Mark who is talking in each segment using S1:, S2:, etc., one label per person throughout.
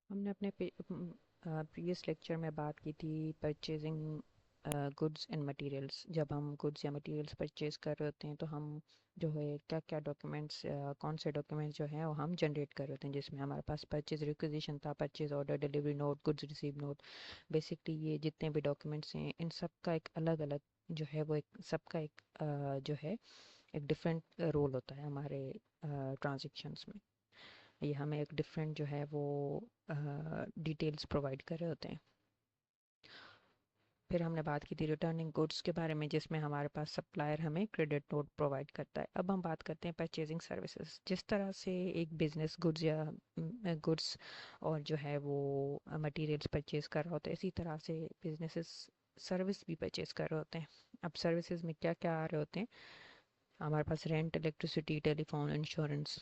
S1: हमने अपने previous lecture में बात की थी परचेजिंग गुड्स एंड मटेरियल्स। जब हम गुड्स या मटेरियल्स परचेज कर रहे होते हैं तो हम जो है क्या क्या डॉक्यूमेंट्स, कौन से डॉक्यूमेंट्स जो हैं वो हम जनरेट कर रहे होते हैं, जिसमें हमारे पास परचेज रिक्विजिशन था, purchase order, delivery note, goods receive note. Basically ये जितने भी डॉक्यूमेंट्स हैं इन सब का एक अलग अलग जो है वो एक सबका एक जो है एक डिफरेंट रोल होता है हमारे ट्रांजेक्शन्स में। ये हमें एक डिफरेंट जो है वो डिटेल्स प्रोवाइड कर रहे होते हैं। फिर हमने बात की थी रिटर्निंग गुड्स के बारे में, जिसमें हमारे पास सप्लायर हमें क्रेडिट नोट प्रोवाइड करता है। अब हम बात करते हैं परचेजिंग सर्विसेज। जिस तरह से एक बिजनेस गुड्स या गुड्स और जो है वो मटेरियल्स परचेज कर रहा होता है, इसी तरह से बिजनेसेस सर्विस भी परचेज कर रहे होते हैं। अब सर्विसेज में क्या क्या आ रहे होते हैं हमारे पास? Rent, electricity, telephone, insurance,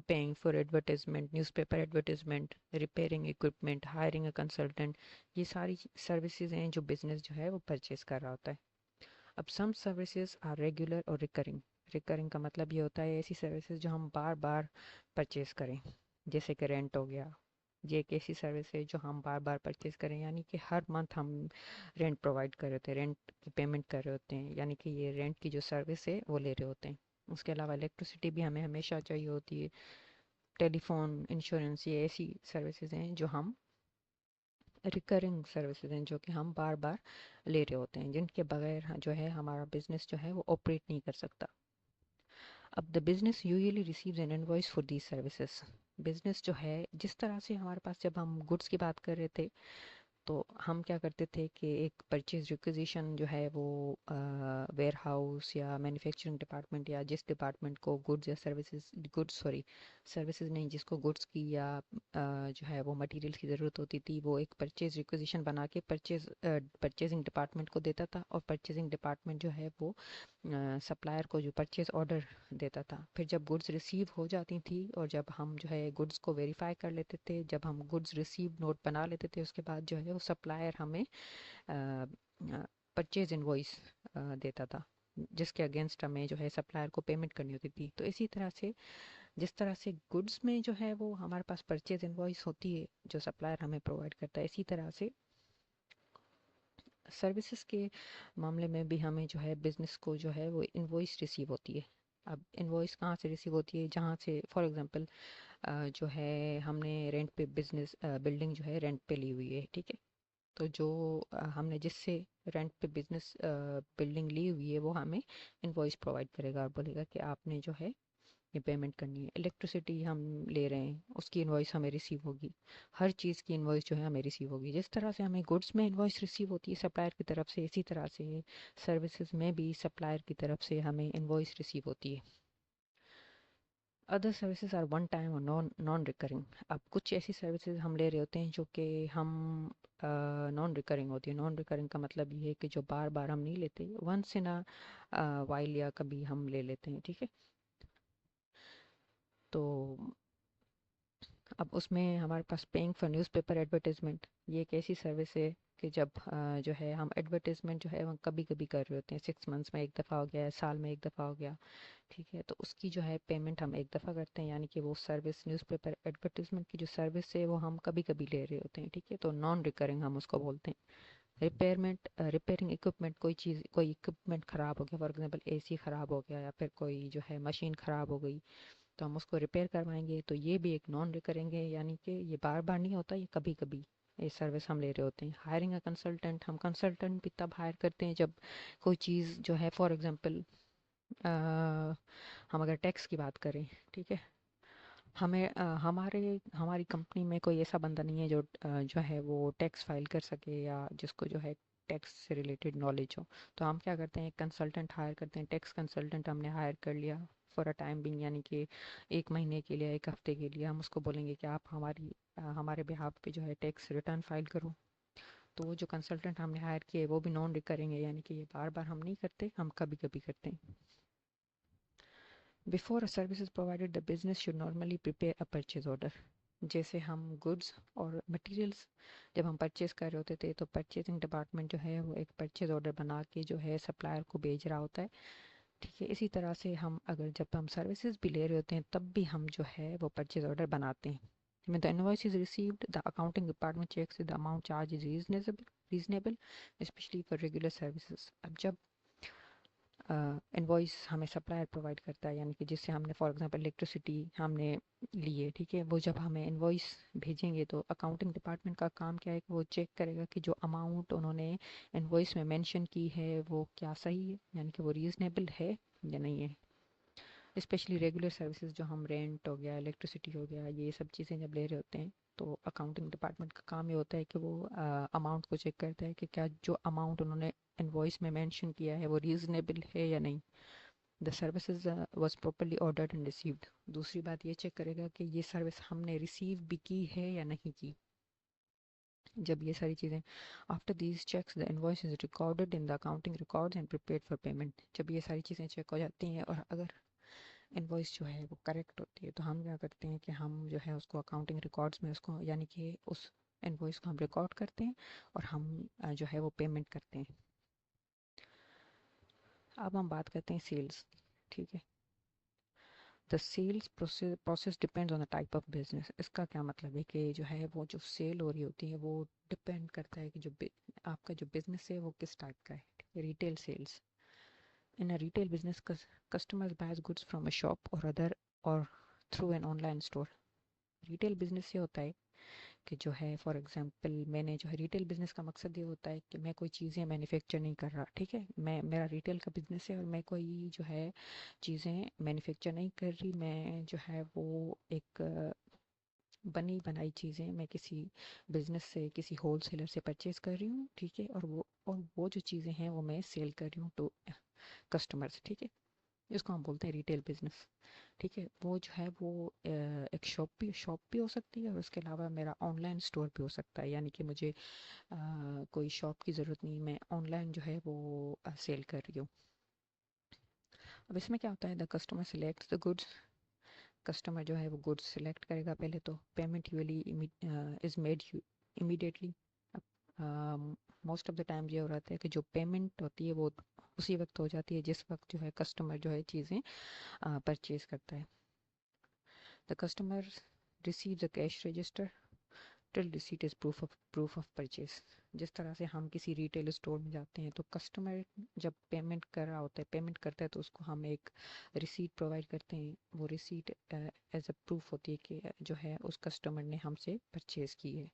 S1: paying for advertisement, newspaper advertisement, repairing equipment, hiring a consultant। ये सारी सर्विसेज हैं जो बिजनेस जो है वो परचेज कर रहा होता है। अब सम सर्विसेज आर रेगुलर और रिकरिंग। रिकरिंग का मतलब ये होता है ऐसी सर्विसेज जो हम बार बार परचेज करें, जैसे कि रेंट हो गया। ये एक ऐसी सर्विस है जो हम बार बार परचेज करें, यानी कि हर मंथ हम रेंट प्रोवाइड कर रहे होते हैं, रेंट की पेमेंट कर रहे होते हैं, यानी कि ये रेंट की जो सर्विस है वो ले रहे होते हैं। उसके अलावा इलेक्ट्रिसिटी भी हमें हमेशा चाहिए होती है। टेलीफोन, इंश्योरेंस, ये ऐसी सर्विसेज हैं जो हम रिकरिंग सर्विसेज हैं, जो कि हम बार बार ले रहे होते हैं, जिनके बगैर जो है हमारा बिजनेस जो है वो ऑपरेट नहीं कर सकता। अब the business usually receives N invoice for these services. Business जो है, जिस तरह से हमारे पास जब हम गुड्स की बात कर रहे थे तो हम क्या करते थे कि एक परचेज रिक्विजिशन जो है वो वेयर हाउस या मैन्युफैक्चरिंग डिपार्टमेंट या जिस डिपार्टमेंट को गुड्स या सर्विसेज, गुड्स सॉरी सर्विसेज नहीं, जिसको गुड्स की या जो है वो मटेरियल्स की ज़रूरत होती थी, वो एक परचेज रिक्विजिशन बना के परचेजिंग डिपार्टमेंट को देता था, और परचेजिंग डिपार्टमेंट जो है वो सप्लायर को जो परचेज ऑर्डर देता था। फिर जब गुड्स रिसीव हो जाती थी और जब हम जो है गुड्स को वेरीफाई कर लेते थे, जब हम गुड्स रिसीव नोट बना लेते थे, उसके बाद जो है वो सप्लायर हमें परचेज इनवॉइस देता था, जिसके अगेंस्ट हमें जो है सप्लायर को पेमेंट करनी होती थी। तो इसी तरह से जिस तरह से गुड्स में जो है वो हमारे पास परचेज इनवॉइस होती है जो सप्लायर हमें प्रोवाइड करता है, इसी तरह से सर्विसेज के मामले में भी हमें जो है बिजनेस को जो है वो इनवॉइस रिसीव होती है। अब इनवॉइस कहाँ से रिसीव होती है? जहाँ से फॉर एग्जांपल जो है हमने रेंट पे बिजनेस बिल्डिंग जो है रेंट पे ली हुई है, ठीक है। तो जो हमने जिससे रेंट पे बिजनेस बिल्डिंग ली हुई है वो हमें इनवॉइस प्रोवाइड करेगा और बोलेगा कि आपने जो है ये पेमेंट करनी है। इलेक्ट्रिसिटी हम ले रहे हैं, उसकी इनवॉइस हमें रिसीव होगी। हर चीज़ की इनवॉइस जो है हमें रिसीव होगी। जिस तरह से हमें गुड्स में इनवॉइस रिसीव होती है सप्लायर की तरफ से, इसी तरह से सर्विसेज में भी सप्लायर की तरफ से हमें इनवॉइस रिसीव होती है। Other services are one time और नॉन नॉन रिकरिंग। अब कुछ ऐसी सर्विसेज हम ले रहे होते हैं जो कि हम नॉन रिकरिंग होती है। नॉन रिकरिंग का मतलब ये है कि जो बार बार हम नहीं लेते, वंस इन अ वाइल या कभी हम ले लेते हैं, ठीक है। तो अब उसमें हमारे पास पेइंग फॉर न्यूज़पेपर एडवर्टाइजमेंट, ये एक ऐसी सर्विस है कि जब जो है हम एडवर्टाइजमेंट जो है वो कभी कभी कर रहे होते हैं, 6 मंथ्स में एक दफ़ा हो गया, साल में एक दफ़ा हो गया, ठीक है। तो उसकी जो है पेमेंट हम एक दफ़ा करते हैं, यानी कि वो सर्विस न्यूज़पेपर एडवर्टाइजमेंट की जो सर्विस है वो हम कभी कभी ले रहे होते हैं, ठीक है। तो नॉन रिकरिंग हम उसको बोलते हैं। रिपेयरिंग इक्विपमेंट, कोई चीज़, कोई इक्विपमेंट ख़राब हो गया, फॉर एग्जांपल एसी ख़राब हो गया या फिर कोई जो है मशीन ख़राब हो गई, तो हम उसको रिपेयर करवाएंगे। तो ये भी एक नॉन रिकरिंग है, यानी कि ये बार बार नहीं होता, ये कभी कभी ये सर्विस हम ले रहे होते हैं। हायरिंग अ कंसल्टेंट, हम कंसल्टेंट भी तब हायर करते हैं जब कोई चीज़ जो है फॉर एग्जांपल हम अगर टैक्स की बात करें, ठीक है। हमें हमारी कंपनी में कोई ऐसा बंदा नहीं है जो जो है वो टैक्स फाइल कर सके या जिसको जो है टैक्स से रिलेटेड नॉलेज हो। तो हम क्या करते हैं, कंसल्टेंट हायर करते हैं। टैक्स कंसल्टेंट हमने हायर कर लिया फॉर अ टाइम बिंग, यानी कि 1 महीने के लिए, 1 हफ्ते के लिए। हम उसको बोलेंगे कि आप हमारे बिहाफ पे जो है टैक्स रिटर्न फाइल करो। तो वो जो कंसल्टेंट हमने हायर किए वो भी नॉन रिकरिंग है, यानी कि ये बार बार हम नहीं करते, हम कभी कभी करते हैं। Before a service is provided the business should normally prepare a purchase order. जैसे हम गुड्स और मटेरियल्स जब हम परचेज कर रहे होते थे तो परचेजिंग डिपार्टमेंट जो है वो एक परचेज ऑर्डर बना के जो है सप्लायर को भेज रहा होता है, ठीक है। इसी तरह से हम अगर जब हम सर्विसेज भी ले रहे होते हैं तब भी हम जो है वो परचेज ऑर्डर बनाते हैं। When the invoice is received, the accounting department checks if the amount charged is reasonable, especially for regular services. अब जब इनवॉइस हमें सप्लायर प्रोवाइड करता है, यानी कि जिससे हमने फॉर एग्जांपल इलेक्ट्रिसिटी हमने ली है, ठीक है, वो जब हमें इनवॉइस भेजेंगे तो अकाउंटिंग डिपार्टमेंट का काम क्या है कि वो चेक करेगा कि जो अमाउंट उन्होंने इनवॉइस में मेंशन की है वो क्या सही है, यानी कि वो रीज़नेबल है या नहीं है। स्पेशली रेगुलर सर्विसेज जो हम रेंट हो गया, इलेक्ट्रिसिटी हो गया, ये सब चीज़ें जब ले रहे होते हैं तो अकाउंटिंग डिपार्टमेंट का काम ये होता है कि वो अमाउंट को चेक करता है कि क्या जो अमाउंट उन्होंने इनवॉइस में मेंशन किया है वो रीज़नेबल है या नहीं, the services was properly ordered and received. दूसरी बात ये चेक करेगा कि ये सर्विस हमने रिसीव भी की है या नहीं की। जब ये सारी चीज़ें after these checks the invoice is recorded in the accounting records and prepared for payment. जब ये सारी चीज़ें चेक हो जाती हैं और अगर इनवॉइस जो है वो करेक्ट होती है तो हम क्या करते हैं कि हम जो है उसको अकाउंटिंग रिकॉर्ड्स में उसको यानी कि उस इनवॉइस को हम रिकॉर्ड करते हैं और हम जो है वो पेमेंट करते हैं। अब हम बात करते हैं सेल्स, ठीक है। The sales process depends on the type of business. इसका क्या मतलब है कि जो है वो जो सेल हो रही होती है वो डिपेंड करता है कि जो आपका जो बिजनेस है वो किस टाइप का है, ठीक है। Retail sales, in a retail business, customers buys goods from a shop or other or through an online store। Retail business ये होता है कि जो है फॉर एग्जांपल मैंने जो है रिटेल बिजनेस का मकसद ये होता है कि मैं कोई चीज़ें मैन्युफैक्चर नहीं कर रहा, ठीक है। मैं मेरा रिटेल का बिजनेस है और मैं कोई जो है चीज़ें मैन्युफैक्चर नहीं कर रही, मैं जो है वो एक बनी बनाई चीज़ें मैं किसी बिजनेस से किसी होलसेलर से परचेज कर रही हूँ, ठीक है। और वो जो चीज़ें हैं वो मैं सेल कर रही हूँ टू कस्टमर्स, ठीक है। इसको हम बोलते हैं रिटेल बिजनेस, ठीक है। वो जो है वो एक शॉप भी हो सकती है और उसके अलावा मेरा ऑनलाइन स्टोर भी हो सकता है, यानी कि मुझे कोई शॉप की ज़रूरत नहीं, मैं ऑनलाइन जो है वो सेल कर रही हूँ। अब इसमें क्या होता है, the customer selects the goods. Customer जो है वो गुड्स सिलेक्ट करेगा पहले तो। Payment usually is made immediately. Most of the time ये हो रहा है कि जो पेमेंट होती है वो उसी वक्त हो जाती है जिस वक्त जो है कस्टमर जो है चीज़ें परचेज करता है। The customer receives a cash register till receipt is proof of purchase. जिस तरह से हम किसी रिटेल स्टोर में जाते हैं तो कस्टमर जब पेमेंट कर रहा होता है, पेमेंट करता है, तो उसको हम एक रिसीट प्रोवाइड करते हैं। वो रिसीट एज अ प्रूफ होती है कि जो है उस कस्टमर ने हमसे परचेज की है।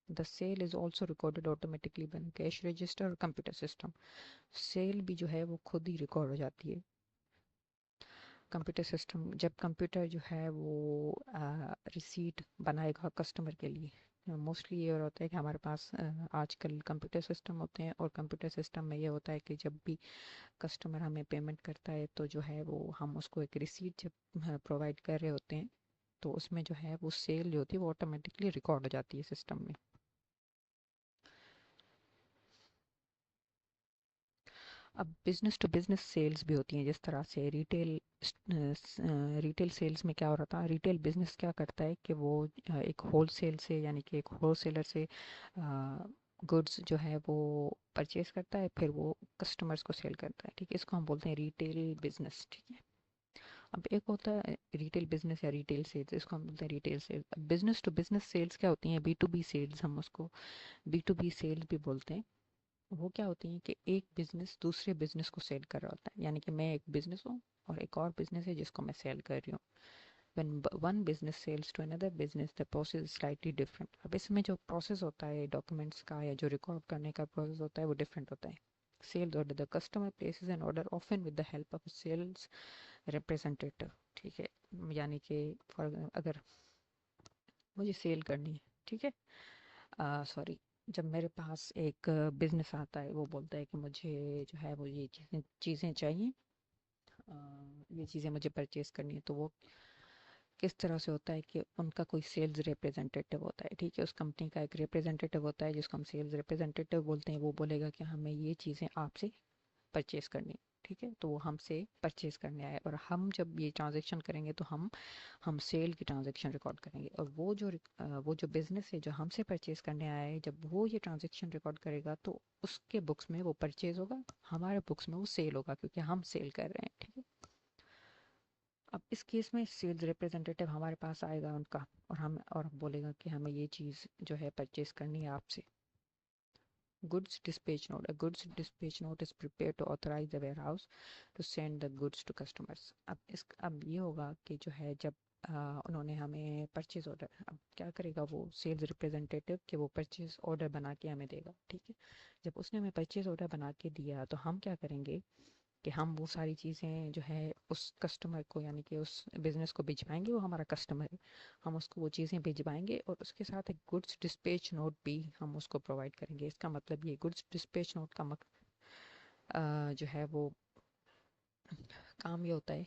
S1: The sale is also recorded automatically by cash register और कंप्यूटर सिस्टम। सेल भी जो है वो खुद ही रिकॉर्ड हो जाती है कंप्यूटर सिस्टम। जब कंप्यूटर जो है वो रिसीट बनाएगा कस्टमर के लिए, मोस्टली ये होता है कि हमारे पास आजकल कंप्यूटर सिस्टम होते हैं और कंप्यूटर सिस्टम में ये होता है कि जब भी कस्टमर हमें पेमेंट करता है तो जो है वो हम उसको एक रिसीट जब प्रोवाइड कर रहे होते हैं तो उसमें जो है वो सेल जो होती है वो ऑटोमेटिकली रिकॉर्ड हो जाती है सिस्टम में। अब बिजनेस टू बिजनेस सेल्स भी होती हैं, जिस तरह से रिटेल सेल्स में क्या हो रहा था, रिटेल बिजनेस क्या करता है कि वो एक होलसेल से यानी कि एक होलसेलर से गुड्स जो है वो परचेज करता है, फिर वो कस्टमर्स को सेल करता है, ठीक है। इसको हम बोलते हैं रिटेल बिजनेस, ठीक है। अब एक होता है रिटेल बिजनेस या रिटेल सेल्स, इसको हम बोलते हैं retail sales. Business to business sales क्या होती हैं, बी टू बी सेल्स, हम उसको बी टू बी सेल्स भी बोलते हैं। वो क्या होती है कि एक बिजनेस दूसरे बिजनेस को सेल कर रहा होता है, यानी कि मैं एक बिजनेस हूँ और एक और बिजनेस है जिसको मैं सेल कर रही हूँ। when one business sells to another business the process is slightly different। अब इसमें जो प्रोसेस होता है डॉक्यूमेंट्स का या जो रिकॉर्ड करने का प्रोसेस होता है वो डिफरेंट होता है। Sales order, the customer places an order often with the help of sales representative, ठीक है। यानी कि फॉर अगर मुझे सेल करनी है, ठीक है, सॉरी, जब मेरे पास एक बिजनेस आता है वो बोलता है कि मुझे जो है वो ये चीज़ें चीज़ें चाहिए, अ, ये चीज़ें मुझे परचेज़ करनी है, तो वो किस तरह से होता है कि उनका कोई सेल्स रिप्रेजेंटेटिव होता है, ठीक है। उस कंपनी का एक रिप्रेजेंटेटिव होता है जिसको हम सेल्स रिप्रेजेंटेटिव बोलते हैं। वो बोलेगा कि हमें ये चीज़ें आपसे परचेज़ करनी है, ठीक है, तो वो हमसे परचेज़ करने आए और हम जब ये ट्रांजेक्शन करेंगे तो हम सेल की ट्रांजेक्शन रिकॉर्ड करेंगे। और वो जो बिजनेस है जो हमसे परचेज़ करने आया है, जब वो ये ट्रांजेक्शन रिकॉर्ड करेगा तो उसके बुक्स में वो परचेज़ होगा, हमारे बुक्स में वो सेल होगा क्योंकि हम सेल कर रहे हैं, ठीक है। अब इस केस में सेल्स रिप्रेजेंटेटिव हमारे पास आएगा उनका, और बोलेगा कि हमें ये चीज़ जो है परचेज करनी है आपसे। Goods dispatch note. A goods dispatch note is prepared to authorize the warehouse to send the goods to customers. अब ये होगा कि जो है जब उन्होंने हमें परचेज ऑर्डर, अब क्या करेगा वो सेल्स रिप्रेजेंटेटिव कि वो परचेज ऑर्डर बना के हमें देगा, ठीक है। जब उसने हमें परचेज ऑर्डर बना के दिया तो हम क्या करेंगे कि हम वो सारी चीज़ें जो है उस कस्टमर को, यानी कि उस बिज़नेस को भिजवाएंगे, वो हमारा कस्टमर है, हम उसको वो चीज़ें भिजवाएंगे और उसके साथ एक गुड्स डिस्पैच नोट भी हम उसको प्रोवाइड करेंगे। इसका मतलब ये गुड्स डिस्पैच नोट का जो है वो काम ये होता है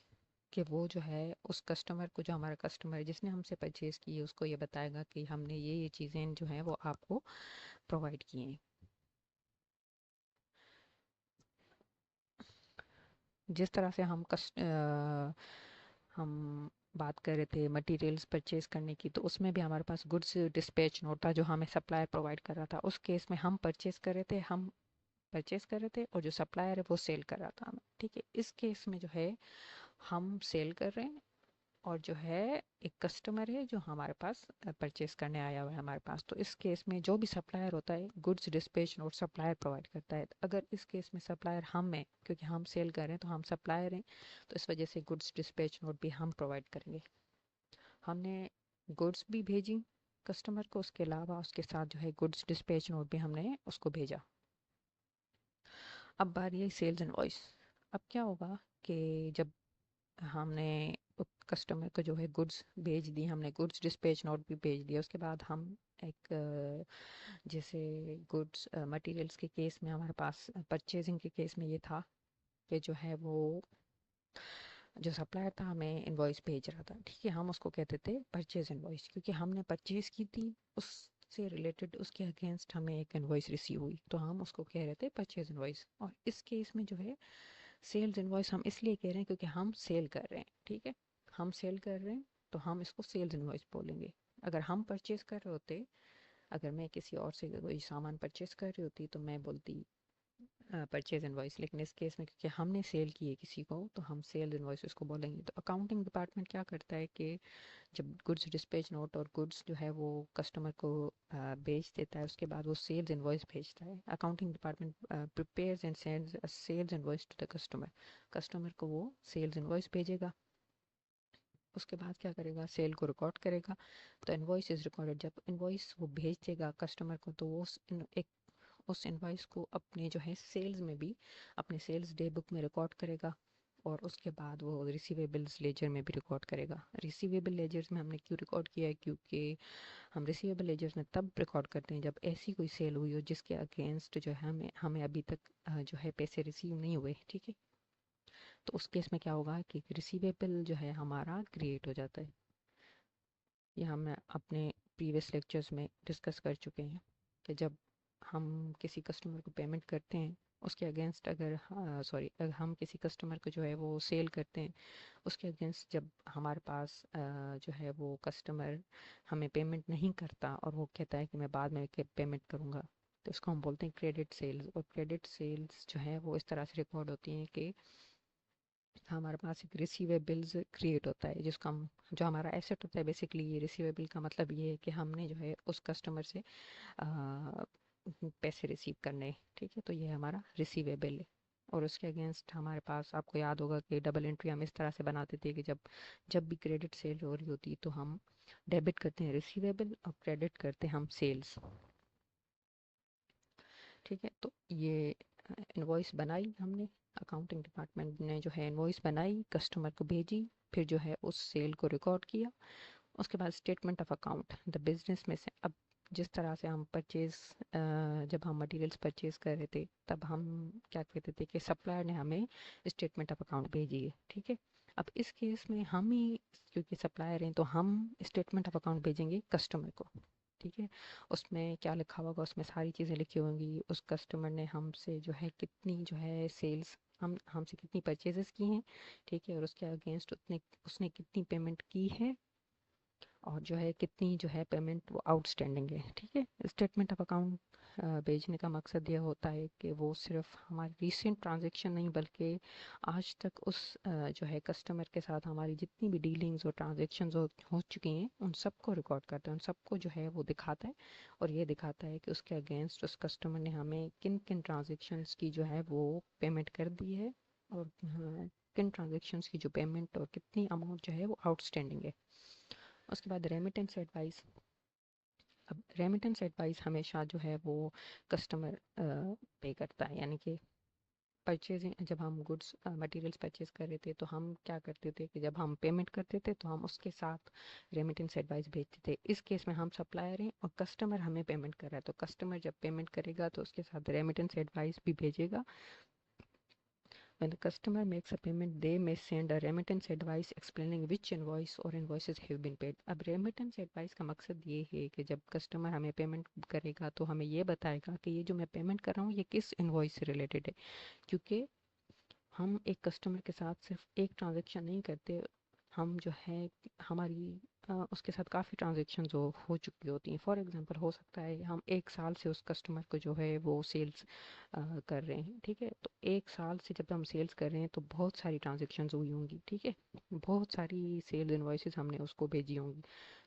S1: कि वो जो है उस कस्टमर को, जो हमारा कस्टमर है जिसने हमसे परचेज़ की है, उसको ये बताएगा कि हमने ये चीज़ें जो हैं वो आपको प्रोवाइड की हैं। जिस तरह से हम बात कर रहे थे मटेरियल्स परचेज करने की, तो उसमें भी हमारे पास गुड्स डिस्पैच नोट था जो हमें सप्लायर प्रोवाइड कर रहा था। उस केस में हम परचेज कर रहे थे और जो सप्लायर है वो सेल कर रहा था हमें, ठीक है। इस केस में जो है हम सेल कर रहे हैं और जो है एक कस्टमर है जो हमारे पास परचेज करने आया हुआ है हमारे पास। तो इस केस में जो भी सप्लायर होता है, goods dispatch note supplier provide करता है। अगर इस केस में सप्लायर हम हैं, क्योंकि हम सेल कर रहे हैं तो हम सप्लायर हैं, तो इस वजह से गुड्स डिस्पैच नोट भी हम प्रोवाइड करेंगे। हमने गुड्स भी भेजी कस्टमर को, उसके अलावा उसके साथ जो है गुड्स डिस्पैच नोट भी हमने उसको भेजा। अब बारी है सेल्स इनवॉइस। अब क्या होगा कि जब हमने कस्टमर को जो है गुड्स भेज दी, हमने गुड्स डिस्पैच नोट भी भेज दिया, उसके बाद हम एक जैसे गुड्स मटेरियल्स के केस में हमारे पास, परचेजिंग के केस में ये था कि जो है वो जो सप्लायर था हमें इनवॉइस भेज रहा था, ठीक है। हम उसको कहते थे परचेज इनवॉइस, क्योंकि हमने परचेज की थी, उससे रिलेटेड उसके अगेंस्ट हमें एक इनवॉइस रिसीव हुई, तो हम उसको कह रहे थे परचेज इनवॉइस। और इस केस में जो है सेल्स इनवॉइस हम इसलिए कह रहे हैं क्योंकि हम सेल कर रहे हैं, ठीक है। हम सेल कर रहे हैं तो हम इसको सेल्स इनवॉइस बोलेंगे। अगर हम परचेज कर रहे होते, अगर मैं किसी और से कोई सामान परचेज कर रही होती तो मैं बोलती परचेज इनवॉइस, लेकिन इस केस में क्योंकि हमने सेल की है किसी को तो हम सेल इनवॉइस उसको बोलेंगे। तो अकाउंटिंग डिपार्टमेंट क्या करता है कि जब गुड्स डिस्पैच नोट और गुड्स जो है वो कस्टमर को बेच देता है, उसके बाद वो सेल्स इनवॉइस भेजता है। Accounting department prepares and sends a sales invoice to the customer. Customer को वो सेल्स इनवॉइस भेजेगा, उसके बाद क्या करेगा, सेल को रिकॉर्ड करेगा। तो इनवॉइस इज रिकॉर्डेड। जब इनवॉइस वो भेज देगा कस्टमर को, तो वो उस इनवॉइस को अपने जो है सेल्स में भी, अपने सेल्स डे बुक में रिकॉर्ड करेगा। और उसके बाद वो रिसीवेबल्स लेजर में भी रिकॉर्ड करेगा। रिसीवेबल लेजर्स में हमने क्यों रिकॉर्ड किया है, क्योंकि हम रिसीवेबल लेजर्स में तब रिकॉर्ड करते हैं जब ऐसी कोई सेल हुई हो जिसके अगेंस्ट जो है हमें हमें अभी तक जो है पैसे रिसीव नहीं हुए, ठीक है। तो उस केस में क्या होगा कि रिसीवेबल जो है हमारा क्रिएट हो जाता है। ये हम अपने प्रीवियस लेक्चर्स में डिस्कस कर चुके हैं कि जब हम किसी कस्टमर को पेमेंट करते हैं, उसके अगेंस्ट अगर अगर हम किसी कस्टमर को जो है वो सेल करते हैं, उसके अगेंस्ट जब हमारे पास जो है वो कस्टमर हमें पेमेंट नहीं करता और वो कहता है कि मैं बाद में पेमेंट करूँगा, तो उसको हम बोलते हैं क्रेडिट सेल्स। और क्रेडिट सेल्स जो है वो इस तरह से रिकॉर्ड होती हैं कि हमारे पास एक रिसीवेबल्स क्रिएट होता है, जिसका हम, जो हमारा एसेट होता है बेसिकली। ये रिसीवेबल का मतलब ये है कि हमने जो है उस कस्टमर से आ, पैसे रिसीव करने हैं, ठीक है। तो ये हमारा रिसीवेबल है। और उसके अगेंस्ट हमारे पास, आपको याद होगा कि डबल एंट्री हम इस तरह से बनाते थे कि जब जब भी क्रेडिट सेल हो रही होती तो हम डेबिट करते हैं रिसीवेबल और क्रेडिट करते हैं हम सेल्स, ठीक है। तो ये इनवॉइस बनाई हमने, अकाउंटिंग डिपार्टमेंट ने जो है इनवॉइस बनाई, कस्टमर को भेजी, फिर जो है उस सेल को रिकॉर्ड किया। उसके बाद statement of account the business में से, अब जिस तरह से हम परचेज, जब हम मटेरियल्स परचेज कर रहे थे तब हम क्या कहते थे कि सप्लायर ने हमें स्टेटमेंट ऑफ अकाउंट भेजी है, ठीक है। अब इस केस में हम ही क्योंकि सप्लायर हैं तो हम स्टेटमेंट ऑफ अकाउंट भेजेंगे कस्टमर को, ठीक है। उसमें क्या लिखा होगा, उसमें सारी चीज़ें लिखी होंगी, उस कस्टमर ने हमसे जो है कितनी जो है सेल्स, हम हमसे कितनी परचेजेस की हैं, ठीक है। और उसके अगेंस्ट उसने उसने कितनी पेमेंट की है, और जो है कितनी जो है पेमेंट वो आउटस्टैंडिंग है। ठीक है, स्टेटमेंट ऑफ अकाउंट भेजने का मकसद यह होता है कि वो सिर्फ हमारी रीसेंट ट्रांजैक्शन नहीं बल्कि आज तक उस जो है कस्टमर के साथ हमारी जितनी भी डीलिंग्स और ट्रांजैक्शंस हो चुकी हैं उन सबको रिकॉर्ड करता है, उन सबको जो है वो दिखाता है। और ये दिखाता है कि उसके अगेंस्ट उस कस्टमर ने हमें किन किन ट्रांजैक्शंस की जो है वो पेमेंट कर दी है, और किन ट्रांजैक्शंस की जो पेमेंट और कितनी अमाउंट जो है वो आउटस्टैंडिंग है। उसके बाद रेमिटेंस एडवाइस। अब रेमिटेंस एडवाइस हमेशा जो है वो कस्टमर पे करता है, यानी कि परचेजिंग, जब हम गुड्स मटेरियल्स परचेज कर रहे थे तो हम क्या करते थे कि जब हम पेमेंट करते थे तो हम उसके साथ रेमिटेंस एडवाइस भेजते थे। इस केस में हम सप्लायर हैं और कस्टमर हमें पेमेंट कर रहा है, तो कस्टमर जब पेमेंट करेगा तो उसके साथ रेमिटेंस एडवाइस भी भेजेगा। When the customer makes a payment, they may send a remittance advice explaining which invoice or invoices have been paid. अब remittance advice का मकसद ये है कि जब कस्टमर हमें पेमेंट करेगा तो हमें ये बताएगा कि ये जो मैं पेमेंट कर रहा हूँ ये किस इन्वॉइस से रिलेटेड है। क्योंकि हम एक कस्टमर के साथ सिर्फ एक ट्रांजैक्शन नहीं करते, हम जो है हमारी उसके साथ काफ़ी ट्रांजेक्शन हो चुकी होती हैं। फॉर एग्जांपल हो सकता है हम एक साल से उस कस्टमर को जो है वो सेल्स कर रहे हैं। ठीक है, तो एक साल से जब हम सेल्स कर रहे हैं तो बहुत सारी ट्रांजेक्शन्स हुई होंगी। ठीक है, बहुत सारी सेल्स इनवॉइसेस हमने उसको भेजी होंगी।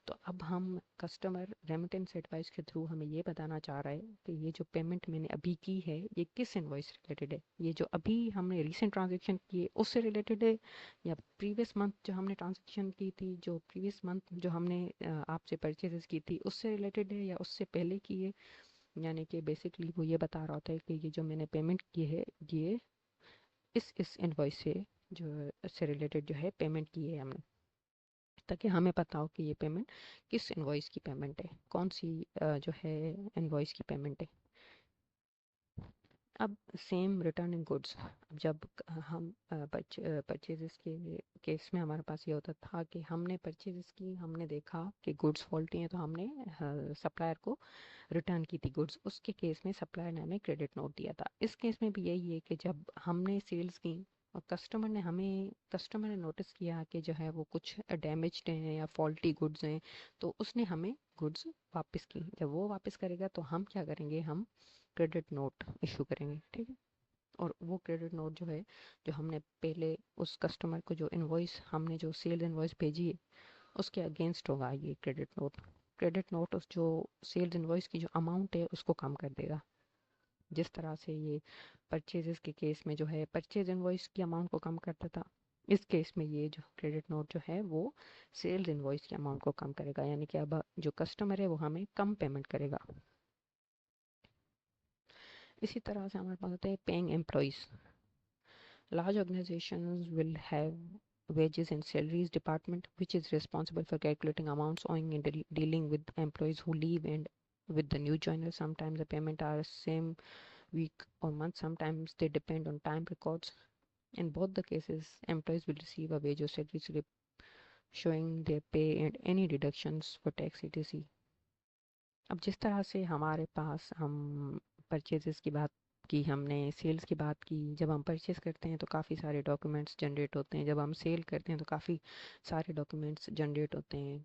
S1: तो अब हम कस्टमर रेमिटेंस एडवाइस के थ्रू हमें ये बताना चाह रहा है कि ये जो पेमेंट मैंने अभी की है ये किस इनवॉइस रिलेटेड है, ये जो अभी हमने रीसेंट ट्रांजेक्शन की है उससे रिलेटेड है, या प्रीवियस मंथ जो हमने ट्रांजेक्शन की थी, जो प्रीवियस मंथ जो हमने आपसे परचेजेस की थी उससे रिलेटेड है, या उससे पहले की है। यानी कि बेसिकली वो ये बता रहा होता है कि ये जो मैंने पेमेंट की है ये इस इनवॉइस से जो से रिलेटेड जो है पेमेंट की है हमने, ताकि हमें पता हो कि ये पेमेंट किस इनवॉइस की पेमेंट है, कौन सी जो है इनवॉइस की पेमेंट है। अब सेम रिटर्निंग गुड्स, अब जब हम परचेजेस के केस में हमारे पास ये होता था कि हमने परचेजेस की, हमने देखा कि गुड्स फॉल्टी हैं तो हमने सप्लायर को रिटर्न की थी गुड्स। उसके केस में सप्लायर ने हमें क्रेडिट नोट दिया था। इस केस में भी यही है कि जब हमने सेल्स की और कस्टमर ने नोटिस किया कि जो है वो कुछ डैमेज्ड हैं या फॉल्टी गुड्स हैं, तो उसने हमें गुड्स वापस की। जब वो वापस करेगा तो हम क्या करेंगे, हम क्रेडिट नोट इशू करेंगे। ठीक है, और वो क्रेडिट नोट जो है, जो हमने पहले उस कस्टमर को जो इनवॉइस हमने जो सेल इनवॉइस भेजी है उसके अगेंस्ट होगा ये क्रेडिट नोट। क्रेडिट नोट उस जो सेल्स इनवॉइस की जो अमाउंट है उसको कम कर देगा। जिस तरह से ये परचेजेस के केस में जो है परचेज इनवॉइस की अमाउंट को कम करता था, इस केस में ये जो क्रेडिट नोट जो है वो सेल्स इनवॉइस की अमाउंट को कम करेगा, यानी कि अब जो कस्टमर है वो हमें कम पेमेंट करेगा। इसी तरह से हमारे पास होते हैं paying employees. Large organizations will have wages and salaries department which is responsible for calculating amounts owing and dealing with employees who leave and with the new joiners. Sometimes the payment are same week or month, sometimes they depend on time records. In both the cases, employees will receive a wage or salary slip showing their pay and any deductions for tax etc. अब जिस तरह से हमारे पास हम purchases की बात की, हमने सेल्स की बात की, जब हम परचेज करते हैं तो काफ़ी सारे डॉक्यूमेंट्स जनरेट होते हैं, जब हम सेल करते हैं तो काफ़ी सारे डॉक्यूमेंट्स जनरेट होते हैं।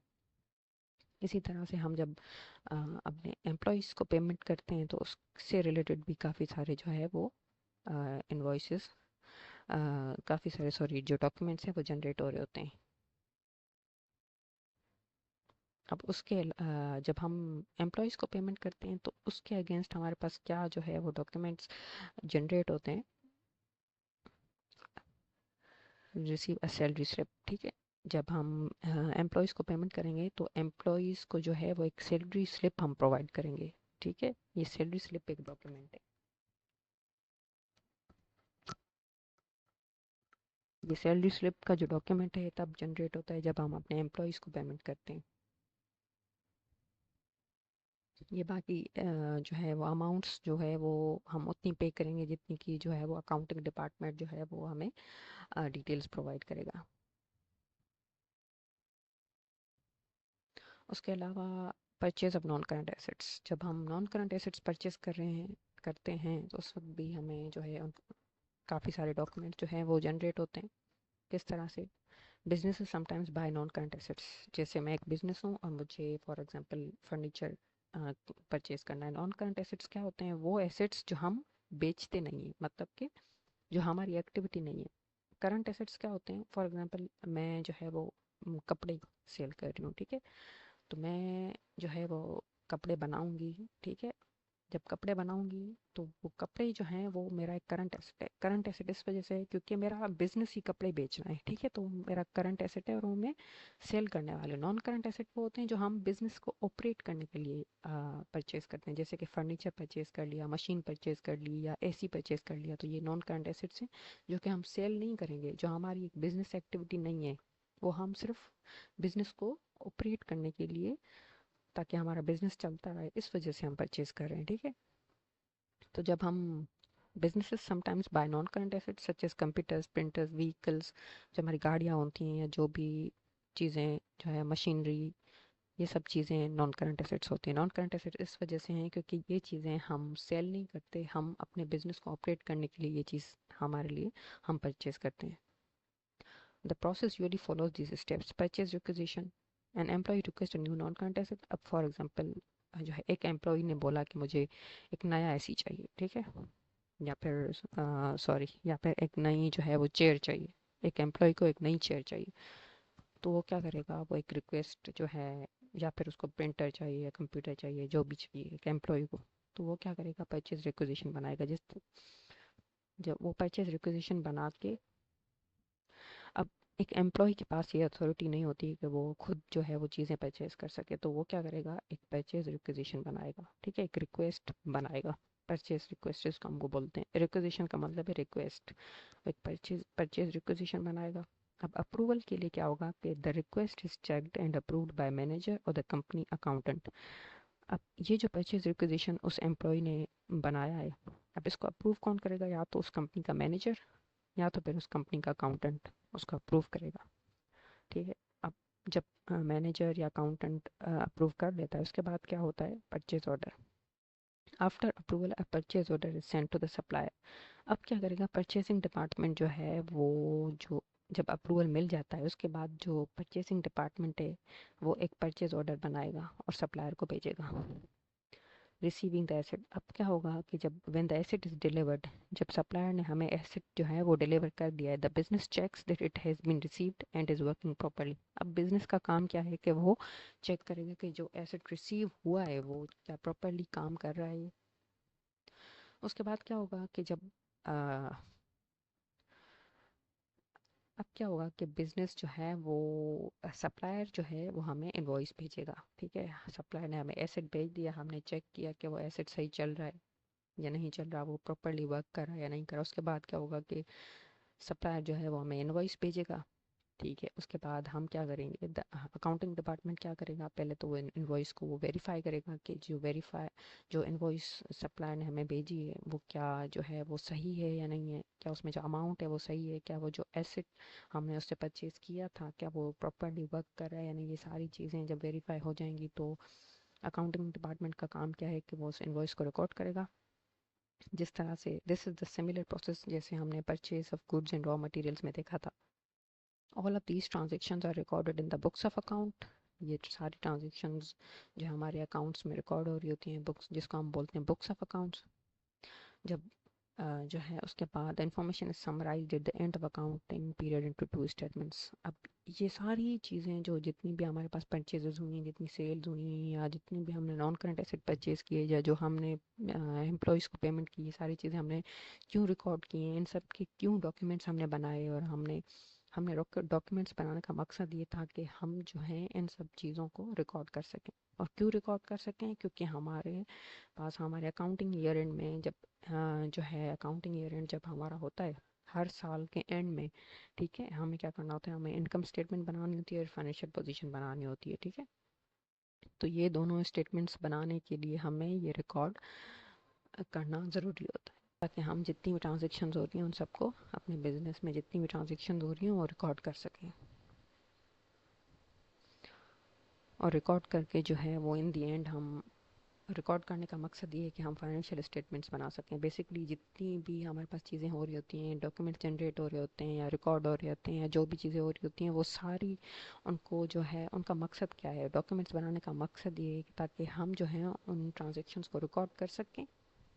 S1: इसी तरह से हम जब अपने एम्प्लॉयज़ को पेमेंट करते हैं तो उससे रिलेटेड भी काफ़ी सारे जो है वो इन्वॉइसेस, काफ़ी सारे सॉरी जो डॉक्यूमेंट्स हैं वो जनरेट हो रहे होते हैं। अब जब हम एम्प्लॉयज़ को पेमेंट करते हैं तो उसके अगेंस्ट हमारे पास क्या जो है वो डॉक्यूमेंट्स जनरेट होते हैं। Receive a salary slip. ठीक है, जब हम एम्प्लॉयज़ को पेमेंट करेंगे तो एम्प्लॉयज़ को जो है वो एक सैलरी स्लिप हम प्रोवाइड करेंगे। ठीक है, ये सैलरी स्लिप एक डॉक्यूमेंट है। ये सैलरी स्लिप का जो डॉक्यूमेंट है तब जनरेट होता है जब हम अपने एम्प्लॉयज़ को पेमेंट करते हैं। ये बाकी जो है वो अमाउंट्स जो है वो हम उतनी पे करेंगे जितनी की जो है वो अकाउंटिंग डिपार्टमेंट जो है वो हमें डिटेल्स प्रोवाइड करेगा। उसके अलावा purchase of non current assets, जब हम नॉन करंट एसेट्स परचेज करते हैं तो उस वक्त भी हमें जो है काफ़ी सारे डॉक्यूमेंट्स जो हैं वो जनरेट होते हैं। किस तरह से, business sometimes buy non current assets. जैसे मैं एक बिजनेस हूँ और मुझे फॉर एग्जांपल फर्नीचर परचेज करना है। नॉन करंट एसेट्स क्या होते हैं? वो एसेट्स जो हम बेचते नहीं हैं, मतलब कि जो हमारी एक्टिविटी नहीं है। करंट एसेट्स क्या होते हैं? फॉर एग्जांपल मैं जो है वो कपड़े सेल कर रही हूँ, ठीक है। तो मैं जो है वो कपड़े बनाऊंगी, ठीक है। जब कपड़े बनाऊंगी तो वो कपड़े जो हैं वो मेरा एक करंट एसेट है। करंट एसेट इस वजह से है क्योंकि मेरा बिजनेस ही कपड़े बेचना है, ठीक है। तो मेरा करंट एसेट है और वो मैं सेल करने वाले। नॉन करंट एसेट वो होते हैं जो हम बिजनेस को ऑपरेट करने के लिए परचेज करते हैं, जैसे कि फर्नीचर परचेज कर लिया, मशीन परचेज कर ली या एसी परचेज कर लिया। तो ये नॉन करंट एसेट्स हैं जो कि हम सेल नहीं करेंगे, जो हमारी एक बिजनेस एक्टिविटी नहीं है। वो हम सिर्फ बिजनेस को ऑपरेट करने के लिए, ताकि हमारा बिजनेस चलता रहे, इस वजह से हम परचेज कर रहे हैं, ठीक है। तो जब हम businesses sometimes buy non current assets such as computers, printers, vehicles, जो हमारी गाड़ियाँ होती हैं या जो भी चीज़ें जो है मशीनरी, ये सब चीज़ें नॉन करंट एसेट्स होती हैं। नॉन करंट एसेट्स इस वजह से हैं क्योंकि ये चीज़ें हम सेल नहीं करते, हम अपने बिजनेस को ऑपरेट करने के लिए ये चीज़ हमारे लिए हम परचेज करते हैं। The process usually follows this steps: purchase requisition, an employee request a new non current asset. अब फॉर एग्जांपल जो है एक एम्प्लॉय ने बोला कि मुझे एक नया एसी चाहिए, ठीक है। या फिर सॉरी, या फिर एक नई जो है वो चेयर चाहिए। एक एम्प्लॉय को एक नई चेयर चाहिए। तो वो क्या करेगा? वो एक रिक्वेस्ट जो है, या फिर उसको प्रिंटर चाहिए या कंप्यूटर चाहिए, जो भी चाहिए एक एम्प्लॉय को, तो वो क्या करेगा? परचेज रिक्वेजिशन बनाएगा। जिस जब वो परचेज रिक्वेजिशन बना के, अब एक एम्प्लॉय के पास ये अथॉरिटी नहीं होती कि वो खुद जो है वो चीज़ें परचेज कर सके। तो वो क्या करेगा? एक परचेज रिक्वेजिशन बनाएगा, ठीक है। एक रिक्वेस्ट बनाएगा, परचेज रिक्वेस्ट जिसको हमको बोलते हैं। रिक्वेजिशन का मतलब है रिक्वेस्ट। एक परचेज परचेज रिक्वेजिशन बनाएगा। अब अप्रूवल के लिए क्या होगा कि the request is checked and approved by manager और द कंपनी अकाउंटेंट। अब ये जो परचेज रिक्वेजिशन उस एम्प्लॉय ने बनाया है, अब इसको अप्रूव कौन करेगा? या तो उस कंपनी का मैनेजर या तो फिर उस कंपनी का अकाउंटेंट उसको अप्रूव करेगा, ठीक है। अब जब मैनेजर या अकाउंटेंट अप्रूव कर लेता है, उसके बाद क्या होता है? Purchase order. After approval a purchase order is sent to the supplier. अब क्या करेगा? परचेसिंग डिपार्टमेंट जो है वो, जो जब अप्रूवल मिल जाता है उसके बाद जो परचेसिंग डिपार्टमेंट है वो एक परचेज ऑर्डर बनाएगा और सप्लायर को भेजेगा। Receiving the asset. अब क्या होगा कि जब when the asset is delivered, जब सप्लायर ने हमें एसेट जो है वो डिलीवर कर दिया है, the business checks that it has been received and is working properly. अब बिजनेस का काम क्या है कि वो चेक करेगा कि जो एसेट रिसीव हुआ है वो क्या प्रॉपर्ली काम कर रहा है। उसके बाद क्या होगा कि जब आ, अब क्या होगा कि बिजनेस जो है वो, सप्लायर जो है वो हमें इनवॉइस भेजेगा, ठीक है। सप्लायर ने हमें एसेट भेज दिया, हमने चेक किया कि वो एसेट सही चल रहा है या नहीं चल रहा, वो प्रॉपरली वर्क कर रहा है या नहीं कर रहा। उसके बाद क्या होगा कि सप्लायर जो है वो हमें इनवॉइस भेजेगा, ठीक है। उसके बाद हम क्या करेंगे? अकाउंटिंग डिपार्टमेंट क्या करेगा? पहले तो वो इनवॉइस को वो वेरीफाई करेगा कि जो इनवॉइस सप्लायर ने हमें भेजी है वो क्या जो है वो सही है या नहीं है, क्या उसमें जो अमाउंट है वो सही है, क्या वो जो एसेट हमने उससे परचेज किया था क्या वो प्रॉपरली वर्क कर रहा है या नहीं। ये सारी चीज़ें जब वेरीफाई हो जाएंगी तो अकाउंटिंग डिपार्टमेंट का काम क्या है कि वो उस इनवॉइस को रिकॉर्ड करेगा। जिस तरह से this is the similar process जैसे हमने purchase of goods and raw materials में देखा था। All of these transactions are recorded in the books of account. ये सारी ट्रांजेक्शन्स जो हमारे अकाउंट्स में रिकॉर्ड हो रही होती हैं, बुक्स जिसको हम बोलते हैं बुक्स ऑफ अकाउंट्स। जब जो है उसके बाद information is summarised at the end of accounting period into two statements. अब ये सारी चीज़ें जो जितनी भी हमारे पास परचेजेस हुई हैं, जितनी सेल्स हुई हैं, या जितनी भी हमने नॉन करंट एसेट परचेज किए या जो हमने एम्प्लॉयज़ को पेमेंट की, ये सारी चीज़ें हमने क्यों रिकॉर्ड की हैं, इन सब के क्यों डॉक्यूमेंट्स हमने बनाए। और हमने हमने डॉक्यूमेंट्स बनाने का मकसद ये था कि हम जो है इन सब चीज़ों को रिकॉर्ड कर सकें। और क्यों रिकॉर्ड कर सकें? क्योंकि हमारे पास हमारे अकाउंटिंग ईयर एंड में जब जो है अकाउंटिंग ईयर एंड जब हमारा होता है हर साल के एंड में, ठीक है, हमें क्या करना होता है? हमें इनकम स्टेटमेंट बनानी होती है और फाइनेंशियल पोजीशन बनानी होती है, ठीक है। तो ये दोनों स्टेटमेंट्स बनाने के लिए हमें ये रिकॉर्ड करना ज़रूरी होता है, ताकि हम जितनी भी ट्रांजेक्शन्स हो रही हैं उन सबको, अपने बिजनेस में जितनी भी ट्रांजेक्शन्स हो रही हैं वो रिकॉर्ड कर सकें। और रिकॉर्ड करके जो है वो इन दी एंड हम रिकॉर्ड करने का मकसद ये है कि हम फाइनेंशियल स्टेटमेंट्स बना सकें। बेसिकली जितनी भी हमारे पास चीज़ें हो रही होती हैं, डॉक्यूमेंट जनरेट हो रहे होते हैं या रिकॉर्ड हो रहे होते हैं, या जो भी चीज़ें हो रही होती हैं वो सारी, उनको जो है उनका मकसद क्या है, डॉक्यूमेंट्स बनाने का मकसद ये है कि ताकि हम जो है उन ट्रांजेक्शन्स को रिकॉर्ड कर सकें,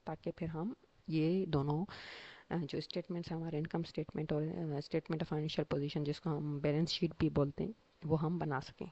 S1: ताकि फिर हम ये दोनों जो स्टेटमेंट्स हैं हमारे, इनकम स्टेटमेंट और स्टेटमेंट ऑफ फाइनेंशियल पोजीशन जिसको हम बैलेंस शीट भी बोलते हैं, वो हम बना सकें।